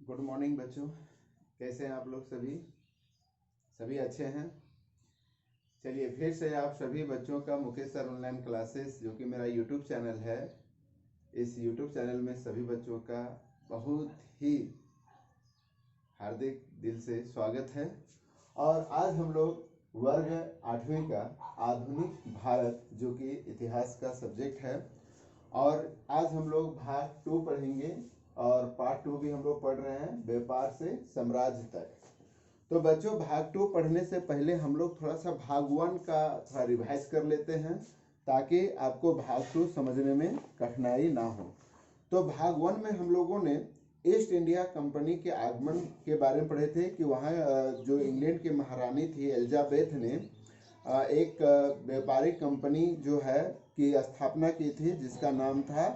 Good morning बच्चों, कैसे हैं आप लोग? सभी अच्छे हैं। चलिए फिर से आप सभी बच्चों का मुकेश सर ऑनलाइन क्लासेस जो कि मेरा यूट्यूब चैनल है, इस यूट्यूब चैनल में सभी बच्चों का बहुत ही हार्दिक दिल से स्वागत है। और आज हम लोग वर्ग 8वीं का आधुनिक भारत जो कि इतिहास का सब्जेक्ट है, और आज हम लोग भाग 2 पढ़ेंगे और पार्ट 2 भी हम लोग पढ़ रहे हैं, व्यापार से साम्राज्य तक। तो बच्चों, भाग 2 पढ़ने से पहले हम लोग थोड़ा सा भाग 1 का थोड़ा रिवाइज कर लेते हैं ताकि आपको भाग 2 समझने में कठिनाई ना हो। तो भाग 1 में हम लोगों ने ईस्ट इंडिया कंपनी के आगमन के बारे में पढ़े थे कि वहाँ जो इंग्लैंड की महारानी थी एलिजाबेथ ने एक व्यापारिक कंपनी जो है की स्थापना की थी, जिसका नाम था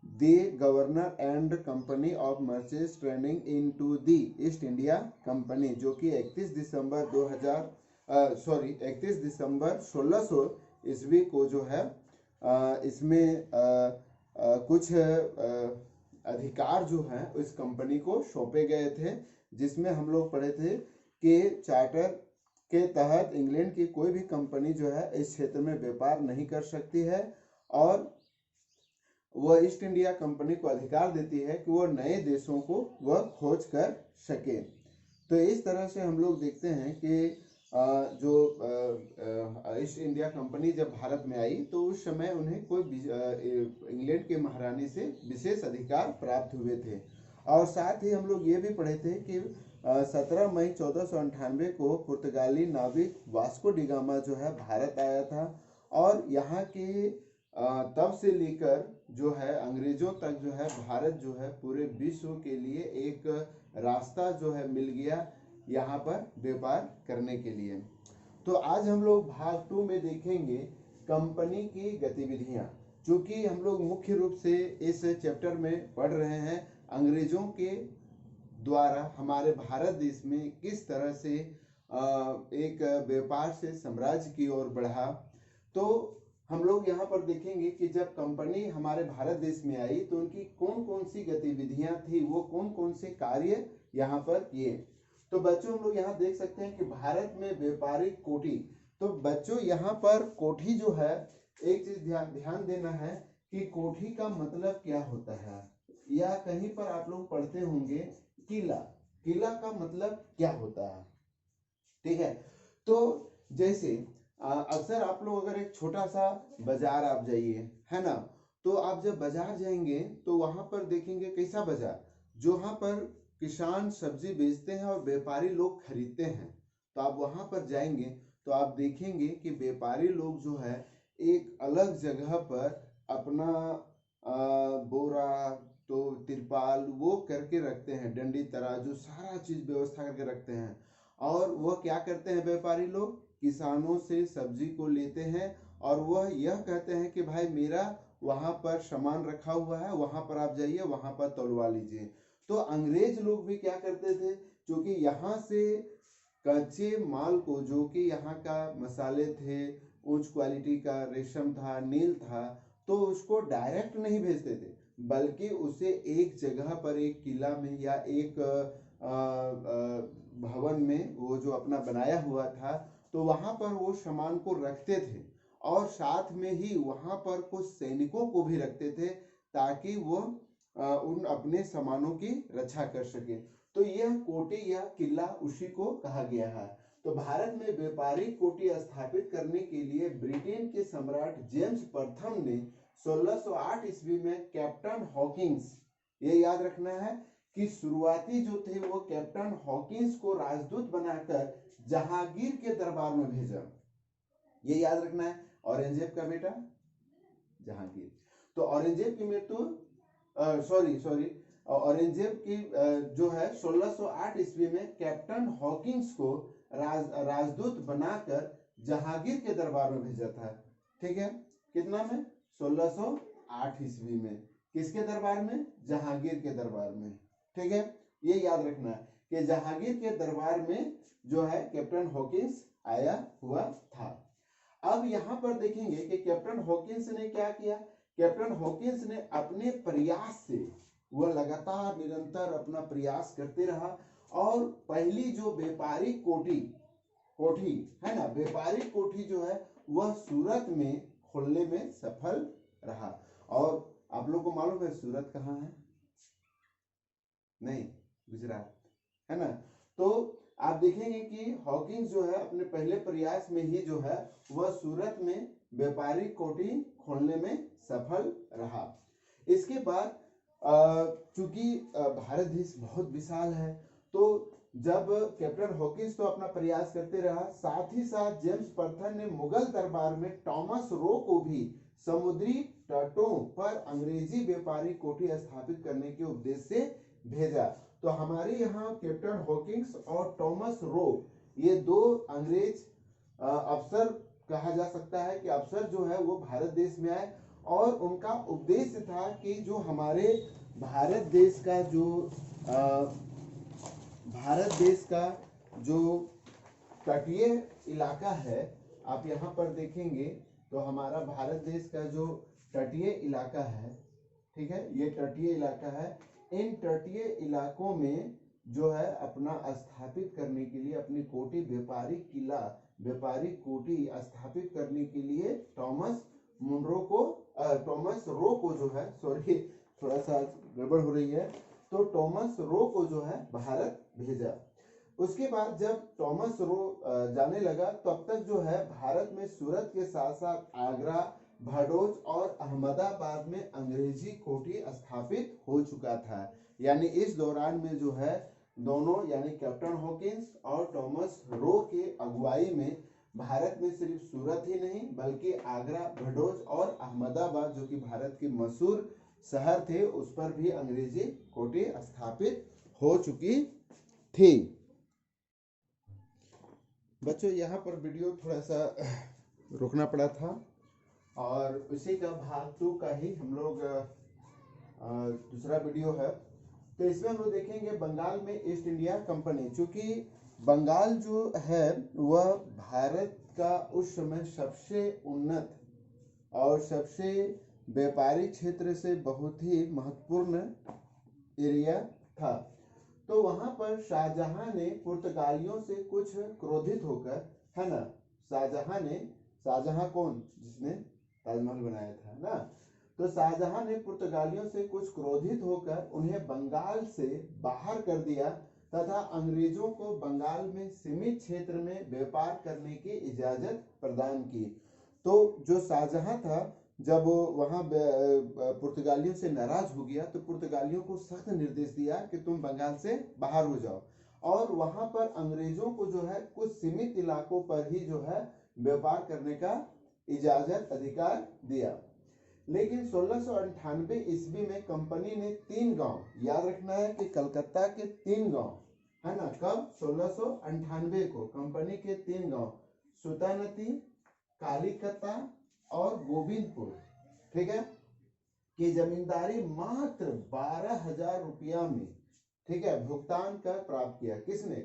the governor and company of merchants trading into the East India Company, जो कि 31 दिसंबर 1600 ईस्वी को जो है इसमें कुछ अधिकार जो हैं इस कंपनी को सौंपे गए थे, जिसमें हम लोग पढ़े थे कि चार्टर के तहत इंग्लैंड की कोई भी कंपनी जो है इस क्षेत्र में व्यापार नहीं कर सकती है, और वह ईस्ट इंडिया कंपनी को अधिकार देती है कि वह नए देशों को वह खोज कर सके। तो इस तरह से हम लोग देखते हैं कि जो ईस्ट इंडिया कंपनी जब भारत में आई तो उस समय उन्हें कोई इंग्लैंड के महारानी से विशेष अधिकार प्राप्त हुए थे। और साथ ही हम लोग ये भी पढ़े थे कि 17 मई 1498 को पुर्तगाली नाविक वास्को डी गामा जो है भारत आया था, और यहाँ के तब से लेकर जो है अंग्रेजों तक जो है भारत जो है पूरे विश्व के लिए एक रास्ता जो है मिल गया यहाँ पर व्यापार करने के लिए। तो आज हम लोग भाग 2 में देखेंगे कंपनी की गतिविधियां, जो कि हम लोग मुख्य रूप से इस चैप्टर में पढ़ रहे हैं अंग्रेजों के द्वारा हमारे भारत देश में किस तरह से एक व्यापार से साम्राज्य की ओर बढ़ा। तो हम लोग यहाँ पर देखेंगे कि जब कंपनी हमारे भारत देश में आई तो उनकी कौन कौन सी गतिविधियां थी, वो कौन कौन से कार्य यहाँ पर किए। तो बच्चों, हम लोग यहाँ देख सकते हैं कि भारत में व्यापारिक कोठी। तो बच्चों, यहाँ पर कोठी जो है, एक चीज ध्यान देना है कि कोठी का मतलब क्या होता है, या कहीं पर आप लोग पढ़ते होंगे किला। किला का मतलब क्या होता है, ठीक है। तो जैसे अक्सर आप लोग अगर एक छोटा सा बाजार आप जाइए, है ना, तो आप जब बाजार जाएंगे तो वहां पर देखेंगे कैसा बाजार, जहाँ पर किसान सब्जी बेचते हैं और व्यापारी लोग खरीदते हैं। तो आप वहां पर जाएंगे तो आप देखेंगे कि व्यापारी लोग जो है एक अलग जगह पर अपना बोरा तो तिरपाल वो करके रखते हैं, डंडी तराजू सारा चीज व्यवस्था करके रखते हैं। और वह क्या करते हैं, व्यापारी लोग किसानों से सब्जी को लेते हैं और वह यह कहते हैं कि भाई मेरा वहां पर सामान रखा हुआ है, वहां पर आप जाइए, वहां पर तौलवा लीजिए। तो अंग्रेज लोग भी क्या करते थे, क्योंकि यहाँ से कच्चे माल को, जो कि यहाँ का मसाले थे, उच्च क्वालिटी का रेशम था, नील था, तो उसको डायरेक्ट नहीं भेजते थे, बल्कि उसे एक जगह पर एक किला में या एक भवन में वो जो अपना बनाया हुआ था, तो वहां पर वो सामान को रखते थे, और साथ में ही वहां पर कुछ सैनिकों को भी रखते थे ताकि वो उन अपने सामानों की रक्षा कर सके। तो यह कोठी या किला उसी को कहा गया है। तो भारत में व्यापारिक कोठी स्थापित करने के लिए ब्रिटेन के सम्राट जेम्स प्रथम ने 1608 ईस्वी में कैप्टन हॉकिंस, ये याद रखना है कि शुरुआती जो थे वो कैप्टन हॉकिंस को राजदूत बनाकर जहांगीर के दरबार में भेजा। ये याद रखना है, औरंगजेब का बेटा जहांगीर। तो औरंगजेब की मृत्यु औरंगजेब की जो है 1608 ईस्वी में कैप्टन हॉकिंस को राजदूत बनाकर जहांगीर के दरबार में भेजा था, ठीक है। कितना में? 1608 ईस्वी में। किसके दरबार में? जहांगीर के दरबार में, ठीक है। ये याद रखना है कि जहांगीर के दरबार में जो है कैप्टन हॉकिंस आया हुआ था। अब यहां पर देखेंगे कि कैप्टन हॉकिंस ने क्या किया। कैप्टन हॉकिंस ने अपने प्रयास से वह लगातार निरंतर अपना प्रयास करते रहा और पहली जो व्यापारिक कोठी है ना, व्यापारिक कोठी जो है वह सूरत में खोलने में सफल रहा। और आप लोग को मालूम है सूरत कहाँ है? नहीं, गुजरात है ना। तो आप देखेंगे कि हॉकिंस जो है अपने पहले प्रयास में ही जो है वह सूरत में व्यापारिक कोठी खोलने में सफल रहा। इसके बाद चूंकि भारत देश बहुत विशाल है, तो जब कैप्टन हॉकिंस तो अपना प्रयास करते रहा, साथ ही साथ जेम्स पर्थर ने मुगल दरबार में टॉमस रो को भी समुद्री तटों पर अंग्रेजी व्यापारी कोठी स्थापित करने के उद्देश्य से भेजा। तो हमारे यहाँ कैप्टन हॉकिंस और टॉमस रो ये दो अंग्रेज अफसर कहा जा सकता है कि अफसर जो है वो भारत देश में आए और उनका उद्देश्य था कि जो हमारे भारत देश का जो तटीय इलाका है, आप यहाँ पर देखेंगे तो हमारा भारत देश का जो तटीय इलाका है, ठीक है, ये तटीय इलाका है। इन तटीय इलाकों में जो है अपना स्थापित करने के लिए अपनी कोठी व्यापारिक कोठी स्थापित करने के लिए टॉमस रो को जो है, सॉरी थोड़ा सा गड़बड़ हो रही है, तो टॉमस रो को जो है भारत भेजा। उसके बाद जब टॉमस रो जाने लगा तो अब तक जो है भारत में सूरत के साथ साथ आगरा, भदोच और अहमदाबाद में अंग्रेजी कोठी स्थापित हो चुका था। यानी इस दौरान में जो है दोनों यानी कैप्टन हॉकिंस और टॉमस रो के अगुवाई में भारत में सिर्फ सूरत ही नहीं बल्कि आगरा, भदोच और अहमदाबाद जो कि भारत के मशहूर शहर थे उस पर भी अंग्रेजी कोठी स्थापित हो चुकी थी। बच्चों यहाँ पर वीडियो थोड़ा सा रोकना पड़ा था और उसी का भाग 2 का ही हम लोग दूसरा वीडियो है। तो इसमें हम लोग देखेंगे बंगाल में ईस्ट इंडिया कंपनी। चूंकि बंगाल जो है वह भारत का उस समय सबसे उन्नत और सबसे व्यापारिक क्षेत्र से बहुत ही महत्वपूर्ण एरिया था। तो वहां पर शाहजहां ने पुर्तगालियों से कुछ क्रोधित होकर, है ना, शाहजहां कौन, जिसने ताजमहल बनाया था ना, तो शाहजहां ने पुर्तगालियों से कुछ क्रोधित होकर उन्हें बंगाल से बाहर कर दिया तथा अंग्रेजों को बंगाल में सीमित क्षेत्र में व्यापार करने की इजाजत प्रदान की। तो जो शाहजहां था जब वहां पुर्तगालियों से नाराज हो गया तो पुर्तगालियों को सख्त निर्देश दिया कि तुम बंगाल से बाहर हो जाओ और वहां पर अंग्रेजों को जो है कुछ सीमित इलाकों पर ही जो है व्यापार करने का इजाजत अधिकार दिया। लेकिन 1698 ईस्वी में कंपनी ने 3 गांव, याद रखना है कि कलकत्ता के 3 गांव, है ना, कब 1698 को कंपनी के 3 गांव सुतानती, कालीकता और गोविंदपुर, ठीक है, की जमींदारी मात्र 12,000 रुपया में, ठीक है, भुगतान कर प्राप्त किया। किसने?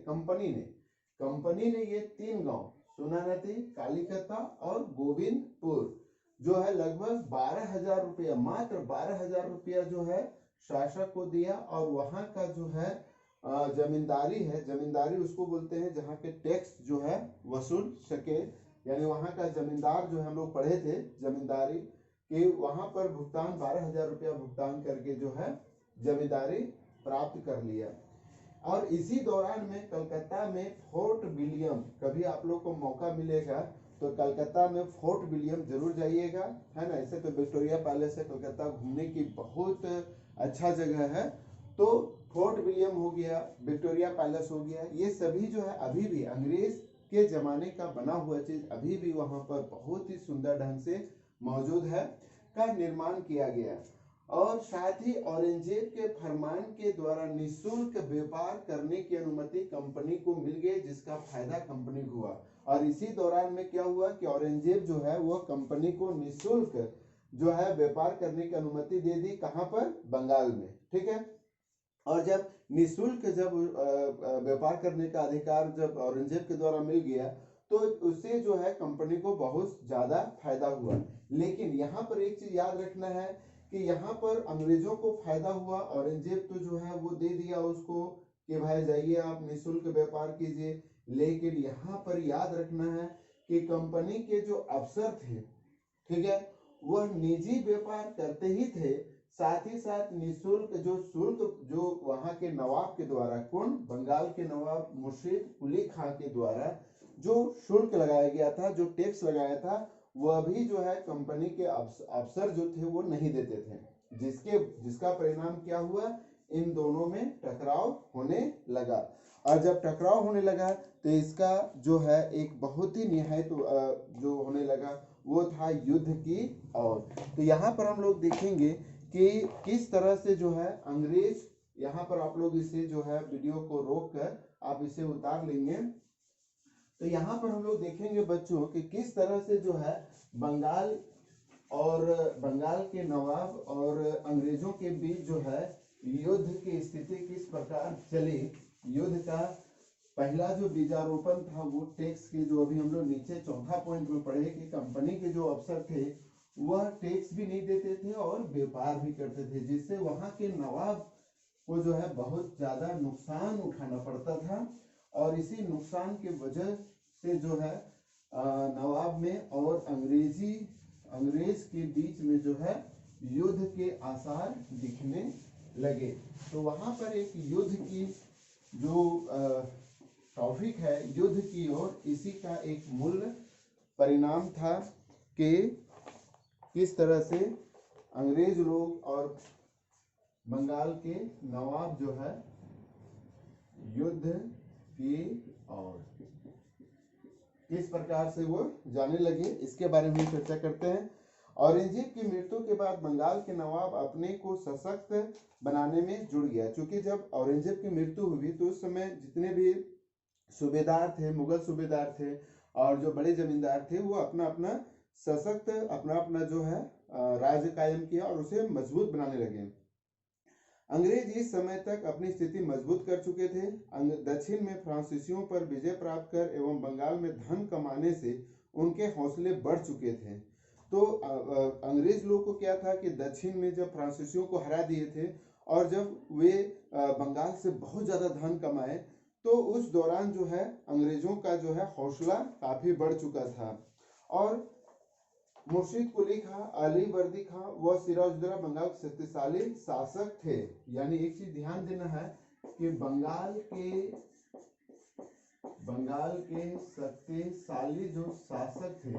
कंपनी ने ये 3 गांव सुतानती, कालीकता और गोविंदपुर जो है लगभग 12,000 रुपया, मात्र 12,000 रुपया जो है शासक को दिया। और वहां का जो है जमींदारी उसको बोलते हैं जहाँ के टैक्स जो है वसूल सके, यानी वहां का जमींदार जो हम लोग पढ़े थे जमींदारी कि वहां पर भुगतान 12,000 रुपया भुगतान करके जो है जमींदारी प्राप्त कर लिया। और इसी दौरान में कलकत्ता में फोर्ट विलियम, कभी आप लोग को मौका मिलेगा तो कलकत्ता में फोर्ट विलियम जरूर जाइएगा, है ना। ऐसे तो विक्टोरिया पैलेस है कलकत्ता घूमने की बहुत अच्छा जगह है, तो फोर्ट विलियम हो गया, विक्टोरिया पैलेस हो गया, ये सभी जो है अभी भी अंग्रेज के जमाने का बना हुआ चीज अभी भी वहां पर बहुत ही सुंदर ढंग से मौजूद है, का निर्माण किया गया। और साथ ही औरंगजेब के फरमान के द्वारा निःशुल्क व्यापार करने की अनुमति कंपनी को मिल गई, जिसका फायदा कंपनी को हुआ। और इसी दौरान में क्या हुआ कि औरंगजेब जो है वह कंपनी को निःशुल्क जो है व्यापार करने की अनुमति दे दी, कहां पर? बंगाल में, ठीक है। और जब निःशुल्क जब व्यापार करने का अधिकार जब औरंगजेब के द्वारा मिल गया तो उससे जो है कंपनी को बहुत ज्यादा फायदा हुआ। लेकिन यहाँ पर एक चीज याद रखना है कि यहाँ पर अंग्रेजों को फायदा हुआ, औरंगजेब तो जो है वो दे दिया उसको कि भाई जाइए आप निःशुल्क व्यापार कीजिए। लेकिन यहाँ पर याद रखना है कि कंपनी के जो अफसर थे, ठीक है, वह निजी व्यापार करते ही थे, साथ ही साथ निःशुल्क जो शुल्क जो वहां के नवाब के द्वारा, कौन, बंगाल के नवाब मुर्शीद कुली खां के द्वारा जो शुल्क लगाया गया था, जो टैक्स लगाया था, वह भी जो है कंपनी के अफसर जो थे वो नहीं देते थे, जिसका परिणाम क्या हुआ, इन दोनों में टकराव होने लगा। और जब टकराव होने लगा तो इसका जो है एक बहुत ही निहायत जो होने लगा वो था युद्ध की ओर। तो यहाँ पर हम लोग देखेंगे कि किस तरह से जो है अंग्रेज, यहाँ पर आप लोग इसे जो है वीडियो को रोक कर आप इसे उतार लेंगे। तो यहाँ पर हम लोग देखेंगे बच्चों कि किस तरह से जो है बंगाल के नवाब और अंग्रेजों के बीच जो है युद्ध की स्थिति किस प्रकार चली। युद्ध का पहला जो बीजारोपण था वो टैक्स के, जो अभी हम लोग नीचे चौथा पॉइंट में पढ़े कि कंपनी के जो अफसर थे वह टैक्स भी नहीं देते थे और व्यापार भी करते थे, जिससे वहां के नवाब को जो है बहुत ज्यादा नुकसान उठाना पड़ता था। और इसी नुकसान के वजह से जो है नवाब में और अंग्रेज के बीच में जो है युद्ध के आसार दिखने लगे। तो वहां पर एक युद्ध की जो टॉपिक है युद्ध की ओर, इसी का एक मूल परिणाम था कि किस तरह से अंग्रेज लोग और बंगाल के नवाब जो है युद्ध की ओर किस प्रकार से वो जाने लगे, इसके बारे में चर्चा करते हैं। औरंगजेब की मृत्यु के बाद बंगाल के नवाब अपने को सशक्त बनाने में जुड़ गया। क्योंकि जब औरंगजेब की मृत्यु हुई तो उस समय जितने भी सूबेदार थे, मुगल सूबेदार थे और जो बड़े जमींदार थे, वो अपना अपना सशक्त अपना जो है राज्य कायम किया और उसे मजबूत बनाने लगे। अंग्रेज इस समय तक अपनी स्थिति मजबूत कर चुके थे। दक्षिण में फ्रांसीसियों पर विजय प्राप्त कर एवं बंगाल में धन कमाने से उनके हौसले बढ़ चुके थे। तो अंग्रेज लोग को क्या था कि दक्षिण में जब फ्रांसीसियों को हरा दिए थे और जब वे बंगाल से बहुत ज्यादा धन कमाए, तो उस दौरान जो है अंग्रेजों का जो है हौसला काफी बढ़ चुका था। और मुर्शीद कुली खां, अली वर्दी खां व सिराजुद्दौला बंगाल के शक्तिशाली शासक थे। यानी एक चीज ध्यान देना है कि बंगाल के शक्तिशाली जो शासक थे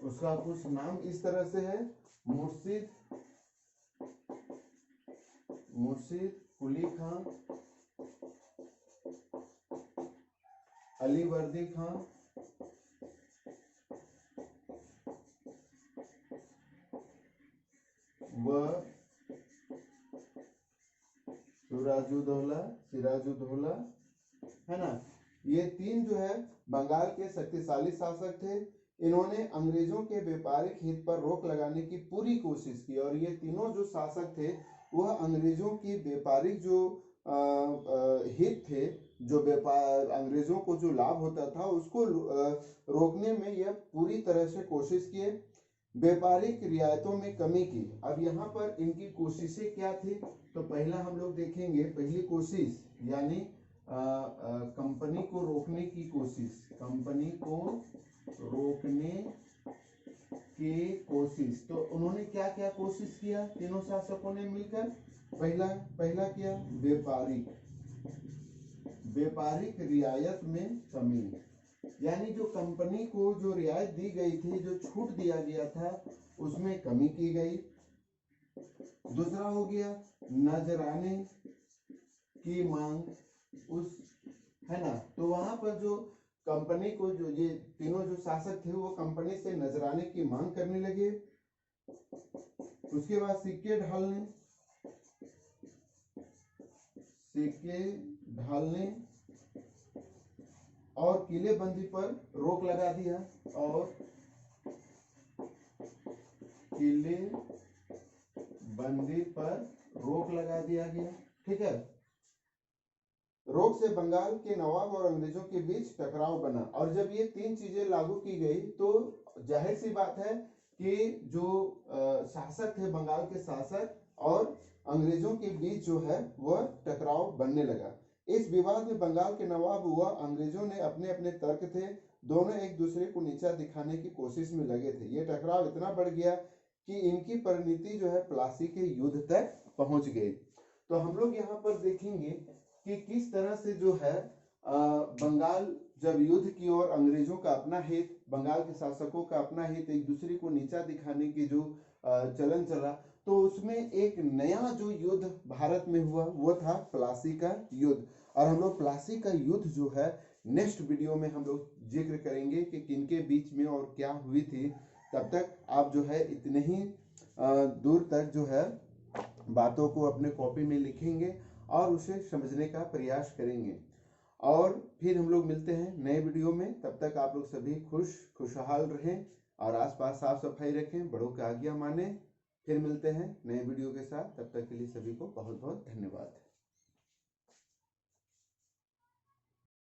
उसका कुछ नाम इस तरह से है, मुर्शीद कुली खां, अली वर्दी खां, व सिराजुद्दौला है ना। ये तीन जो है बंगाल के शक्तिशाली शासक थे। इन्होंने अंग्रेजों के व्यापारिक हित पर रोक लगाने की पूरी कोशिश की और ये तीनों जो शासक थे वह अंग्रेजों की व्यापारिक जो हित थे, जो व्यापार अंग्रेजों को जो लाभ होता था उसको रोकने में यह पूरी तरह से कोशिश किए। व्यापारिक रियायतों में कमी की। अब यहाँ पर इनकी कोशिशें क्या थी, तो पहला हम लोग देखेंगे, पहली कोशिश यानी कंपनी को रोकने की कोशिश, कंपनी को रोकने की कोशिश। तो उन्होंने क्या क्या कोशिश किया तीनों शासकों ने मिलकर। पहला क्या, व्यापारिक रियायत में कमी, यानी जो कंपनी को जो रियायत दी गई थी, जो छूट दिया गया था, उसमें कमी की गई। दूसरा हो गया नजराने की मांग, उस है ना। तो वहां पर जो कंपनी को जो ये तीनों जो शासक थे वो कंपनी से नजराने की मांग करने लगे। उसके बाद सिक्के ढालने और किलेबंदी पर रोक लगा दिया और किलेबंदी पर रोक लगा दिया गया। ठीक है। रोक से बंगाल के नवाब और अंग्रेजों के बीच टकराव बना और जब ये तीन चीजें लागू की गई तो जाहिर सी बात है कि जो शासक थे, बंगाल के शासक और अंग्रेजों के बीच जो है वह टकराव बनने लगा। इस विवाद में बंगाल के नवाब हुआ अंग्रेजों ने अपने अपने तर्क थे, दोनों एक दूसरे को नीचा दिखाने की कोशिश में लगे थे। ये टकराव इतना बढ़ गया कि इनकी परिणति जो है प्लासी के युद्ध तक पहुंच गई। तो हम लोग यहाँ पर देखेंगे कि किस तरह से जो है बंगाल जब युद्ध की ओर, अंग्रेजों का अपना हित, बंगाल के शासकों का अपना हित, एक दूसरे को नीचा दिखाने की जो चलन चला, तो उसमें एक नया जो युद्ध भारत में हुआ वो था प्लासी का युद्ध। और हम लोग प्लासी का युद्ध जो है नेक्स्ट वीडियो में हम लोग जिक्र करेंगे कि किनके बीच में और क्या हुई थी। तब तक आप जो है इतने ही दूर तक जो है बातों को अपने कॉपी में लिखेंगे और उसे समझने का प्रयास करेंगे। और फिर हम लोग मिलते हैं नए वीडियो में। तब तक आप लोग सभी खुशहाल रहें और आसपास साफ सफाई रखें, बड़ों की आज्ञा माने। फिर मिलते हैं नए वीडियो के साथ, तब तक के लिए सभी को बहुत बहुत धन्यवाद।